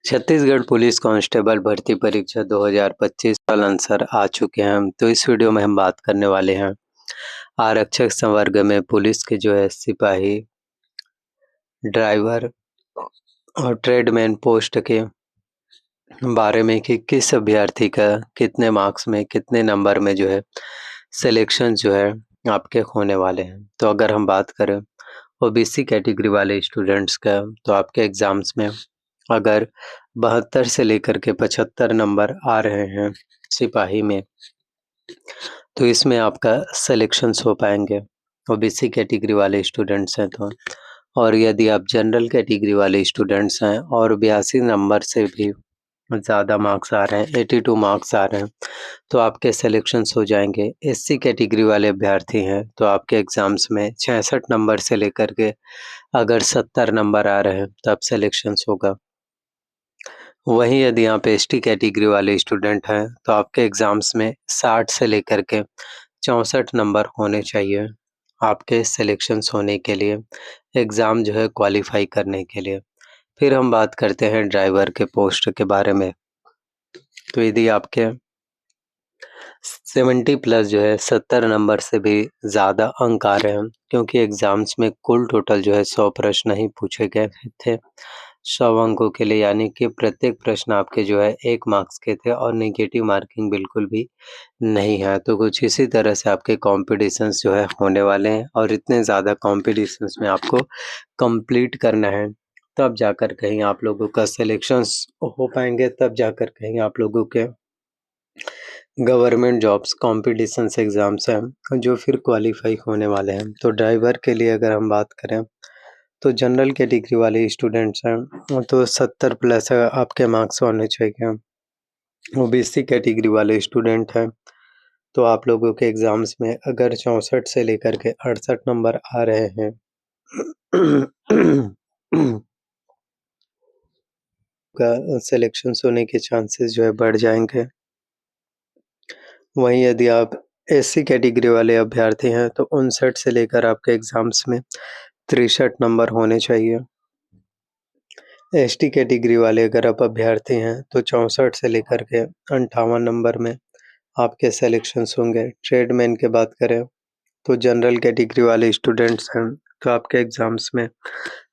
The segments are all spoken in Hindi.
छत्तीसगढ़ पुलिस कांस्टेबल भर्ती परीक्षा 2025 कल आंसर आ चुके हैं। तो इस वीडियो में हम बात करने वाले हैं आरक्षक संवर्ग में पुलिस के जो है सिपाही, ड्राइवर और ट्रेडमैन पोस्ट के बारे में कि किस अभ्यर्थी का कितने मार्क्स में कितने नंबर में जो है सिलेक्शन जो है आपके होने वाले हैं। तो अगर हम बात करें ओबीसी कैटेगरी वाले स्टूडेंट्स का, तो आपके एग्ज़ाम्स में अगर 72 से लेकर के 75 नंबर आ रहे हैं सिपाही में, तो इसमें आपका सिलेक्शंस हो पाएंगे ओबीसी कैटेगरी वाले स्टूडेंट्स हैं तो। और यदि आप जनरल कैटेगरी वाले स्टूडेंट्स हैं और 82 नंबर से भी ज़्यादा मार्क्स आ रहे हैं, 82 मार्क्स आ रहे हैं, तो आपके सिलेक्शंस हो जाएंगे। एससी कैटेगरी वाले अभ्यर्थी हैं तो आपके एग्ज़ाम्स में 66 नंबर से लेकर के अगर 70 नंबर आ रहे हैं तब सिलेक्शंस होगा। वहीं यदि आप एसटी कैटेगरी वाले स्टूडेंट हैं तो आपके एग्ज़ाम्स में 60 से लेकर के 64 नंबर होने चाहिए आपके सिलेक्शंस होने के लिए, एग्ज़ाम जो है क्वालिफ़ाई करने के लिए। फिर हम बात करते हैं ड्राइवर के पोस्ट के बारे में। तो यदि आपके 70 प्लस जो है 70 नंबर से भी ज़्यादा अंक आ रहे हैं, क्योंकि एग्ज़ाम्स में कुल टोटल जो है 100 प्रश्न ही पूछे गए थे 100 अंकों के लिए, यानी कि प्रत्येक प्रश्न आपके जो है 1 मार्क्स के थे और नेगेटिव मार्किंग बिल्कुल भी नहीं है। तो कुछ इसी तरह से आपके कॉम्पिटिशन्स जो है होने वाले हैं और इतने ज़्यादा कॉम्पिटिशन्स में आपको कंप्लीट करना है, तब जाकर कहीं आप लोगों का सिलेक्शंस हो पाएंगे, तब जाकर कहीं आप लोगों के गवर्नमेंट जॉब्स कॉम्पिटिशन्स एग्ज़ाम्स हैं जो फिर क्वालिफ़ाई होने वाले हैं। तो ड्राइवर के लिए अगर हम बात करें तो जनरल कैटेगरी वाले स्टूडेंट्स हैं तो 70 प्लस आपके मार्क्स होने चाहिए। ओबीसी कैटेगरी वाले स्टूडेंट हैं तो आप लोगों के एग्ज़ाम्स में अगर 64 से लेकर के 68 नंबर आ रहे हैं का सिलेक्शंस होने के चांसेस जो है बढ़ जाएंगे। वहीं यदि आप एससी कैटेगरी वाले अभ्यर्थी हैं तो 59 से लेकर आपके एग्ज़ाम्स में 63 नंबर होने चाहिए। एसटी कैटेगरी वाले अगर आप अभ्यर्थी हैं तो 64 से लेकर के 58 नंबर में आपके सिलेक्शंस होंगे। ट्रेडमैन की बात करें तो जनरल कैटेगरी वाले स्टूडेंट्स हैं तो आपके एग्ज़ाम्स में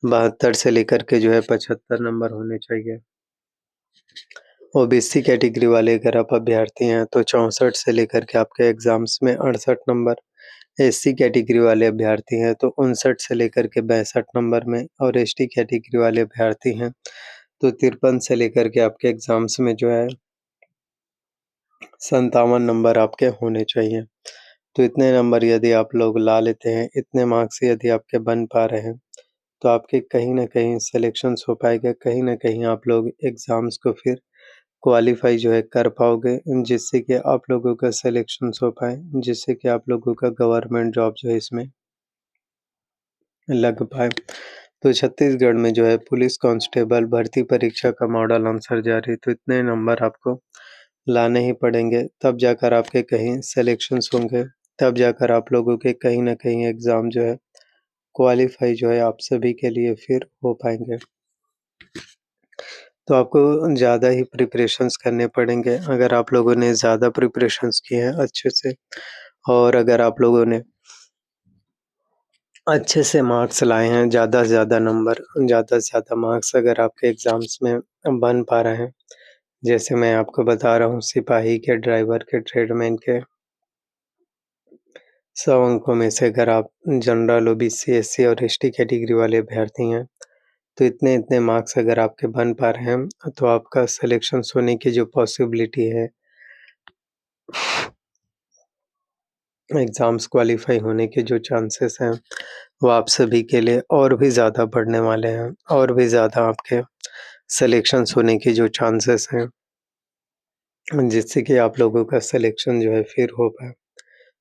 72 से लेकर के जो है 75 नंबर होने चाहिए। ओबीसी कैटेगरी वाले अगर आप अभ्यर्थी हैं तो 64 से लेकर के आपके एग्ज़ाम्स में 68 नंबर। एससी कैटेगरी वाले अभ्यर्थी हैं तो 59 से लेकर के 62 नंबर में, और एसटी कैटेगरी वाले अभ्यर्थी हैं तो 53 से लेकर के आपके एग्ज़ाम्स में जो है 57 नंबर आपके होने चाहिए। तो इतने नंबर यदि आप लोग ला लेते हैं, इतने मार्क्स यदि आपके बन पा रहे हैं, तो आपके कहीं न कहीं सिलेक्शंस हो पाएगा, कहीं न कहीं आप लोग एग्ज़ाम्स को फिर क्वालीफाई जो है कर पाओगे, जिससे कि आप लोगों का सिलेक्शंस हो पाए, जिससे कि आप लोगों का गवर्नमेंट जॉब जो है इसमें लग पाए। तो छत्तीसगढ़ में जो है पुलिस कांस्टेबल भर्ती परीक्षा का मॉडल आंसर जारी, तो इतने नंबर आपको लाने ही पड़ेंगे, तब जाकर आपके कहीं सिलेक्शंस होंगे, तब जाकर आप लोगों के कहीं न कहीं एग्ज़ाम जो है क्वालीफाई जो है आप सभी के लिए फिर हो पाएँगे। तो आपको ज़्यादा ही प्रिपरेशंस करने पड़ेंगे। अगर आप लोगों ने ज़्यादा प्रिपरेशंस किए हैं अच्छे से, और अगर आप लोगों ने अच्छे से मार्क्स लाए हैं, ज़्यादा से ज़्यादा नंबर, ज़्यादा से ज़्यादा मार्क्स अगर आपके एग्ज़ाम्स में बन पा रहे हैं, जैसे मैं आपको बता रहा हूँ सिपाही के, ड्राइवर के, ट्रेडमैन के 100 अंकों में से अगर आप जनरल, ओबीसी, एससी और एसटी कैटेगरी वाले अभ्यर्थी हैं, तो इतने-इतने मार्क्स अगर आपके बन पा रहे हैं, तो आपका सिलेक्शंस होने की जो पॉसिबिलिटी है, एग्ज़ाम्स क्वालीफाई होने के जो चांसेस हैं, वो आप सभी के लिए और भी ज़्यादा बढ़ने वाले हैं, और भी ज़्यादा आपके सिलेक्शंस होने की जो चांसेस हैं, जिससे कि आप लोगों का सिलेक्शन जो है फिर हो पाए।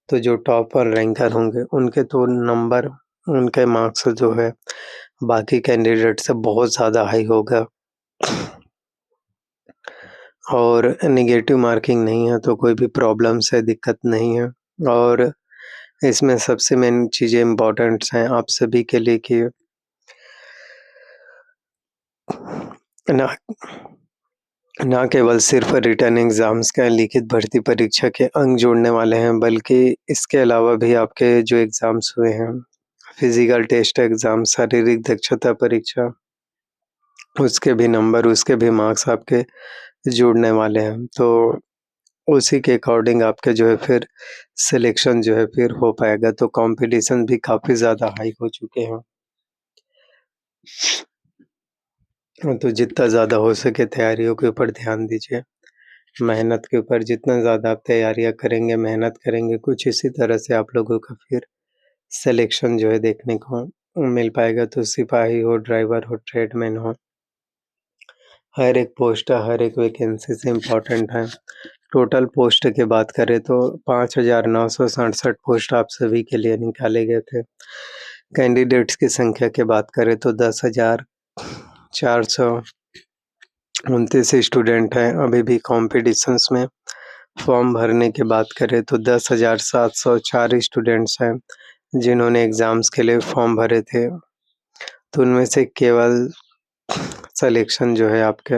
तो जो टॉपर रैंकर होंगे, उनके तो नंबर, उनके मार्क्स जो है बाकी कैंडिडेट से बहुत ज़्यादा हाई होगा। और नेगेटिव मार्किंग नहीं है तो कोई भी प्रॉब्लम्स है, दिक्कत नहीं है। और इसमें सबसे मेन चीज़ें इम्पोर्टेंट्स हैं आप सभी के लिए कि ना ना केवल सिर्फ़ रिटन एग्ज़ाम्स का लिखित भर्ती परीक्षा के अंक जोड़ने वाले हैं, बल्कि इसके अलावा भी आपके जो एग्ज़ाम्स हुए हैं, फ़िज़िकल टेस्ट एग्ज़ाम, शारीरिक दक्षता परीक्षा, उसके भी नंबर, उसके भी मार्क्स आपके जुड़ने वाले हैं। तो उसी के अकॉर्डिंग आपके जो है फिर सिलेक्शन जो है फिर हो पाएगा, तो कॉम्पिटिशन भी काफ़ी ज़्यादा हाई हो चुके हैं। तो जितना ज़्यादा हो सके तैयारियों के ऊपर ध्यान दीजिए। मेहनत के ऊपर जितना ज़्यादा आप तैयारियाँ करेंगे, मेहनत करेंगे, कुछ इसी तरह से आप लोगों का फिर सिलेक्शन जो है देखने को मिल पाएगा। तो सिपाही हो, ड्राइवर हो, ट्रेडमैन हो, हर एक पोस्ट, हर एक वैकेंसी से इम्पोर्टेंट है। टोटल पोस्ट की बात करें तो 5,967 पोस्ट आप सभी के लिए निकाले गए थे। कैंडिडेट्स की संख्या की बात करें तो 10,429 स्टूडेंट हैं अभी भी कॉम्पिटिशन्स में। फॉर्म भरने की बात करें तो 10,704 स्टूडेंट्स हैं जिन्होंने एग्ज़ाम्स के लिए फॉर्म भरे थे। तो उनमें से केवल सिलेक्शन जो है आपके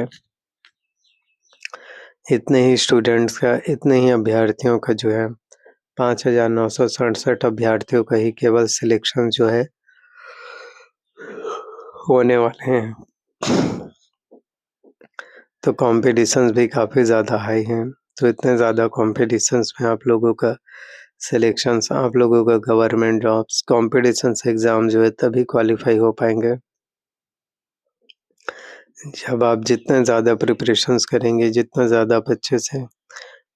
इतने ही स्टूडेंट्स का, इतने ही अभ्यर्थियों का जो है 5,967 अभ्यर्थियों का ही केवल सिलेक्शन जो है होने वाले हैं। तो कॉम्पिटिशन्स भी काफ़ी ज़्यादा हाई हैं। तो इतने ज़्यादा कॉम्पिटिशन्स में आप लोगों का सिलेक्शंस, आप लोगों का गवर्नमेंट जॉब्स, कॉम्पिटिशन्स एग्ज़ाम जो है तभी क्वालीफाई हो पाएँगे जब आप जितना ज़्यादा प्रिपरेशंस करेंगे, जितना ज़्यादा आप अच्छे से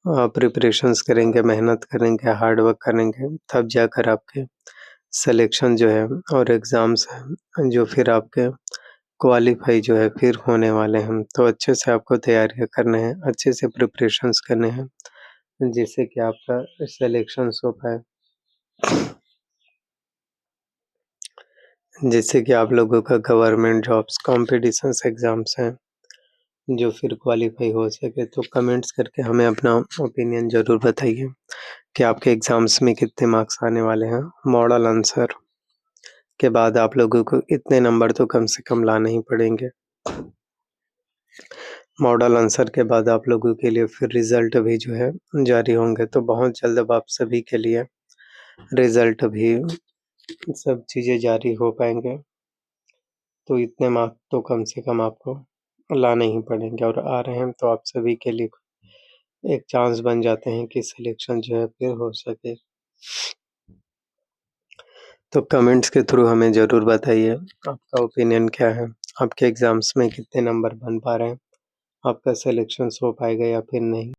प्रिपरेशंस करेंगे, मेहनत करेंगे, हार्ड वर्क करेंगे, तब जाकर आपके सिलेक्शन जो है और एग्ज़ाम्स हैं, जो फिर आपके क्वालीफाई जो है फिर होने वाले हैं। तो अच्छे से आपको तैयारियाँ करने हैं, अच्छे से प्रिपरेशंस करने हैं, जिससे कि आपका सिलेक्शंस हो पाए। जिससे कि आप लोगों का गवर्नमेंट जॉब्स, कॉम्पिटिशन्स एग्ज़ाम्स हैं, जो फिर क्वालीफाई हो सके। तो कमेंट्स करके हमें अपना ओपिनियन ज़रूर बताइए कि आपके एग्ज़ाम्स में कितने मार्क्स आने वाले हैं। मॉडल आंसर के बाद आप लोगों को इतने नंबर तो कम से कम लाने ही पड़ेंगे। मॉडल आंसर के बाद आप लोगों के लिए फिर रिज़ल्ट भी जो है जारी होंगे, तो बहुत जल्द अब आप सभी के लिए रिज़ल्ट भी सब चीज़ें जारी हो पाएँगे। तो इतने मार्क्स तो कम से कम आपको लाने ही पड़ेंगे और आ रहे हैं, तो आप सभी के लिए एक चांस बन जाते हैं कि सिलेक्शन जो है फिर हो सके। तो कमेंट्स के थ्रू हमें ज़रूर बताइए आपका ओपिनियन क्या है? आपके एग्ज़ाम्स में कितने नंबर बन पा रहे हैं? आपका सिलेक्शंस हो पाएगा या फिर नहीं?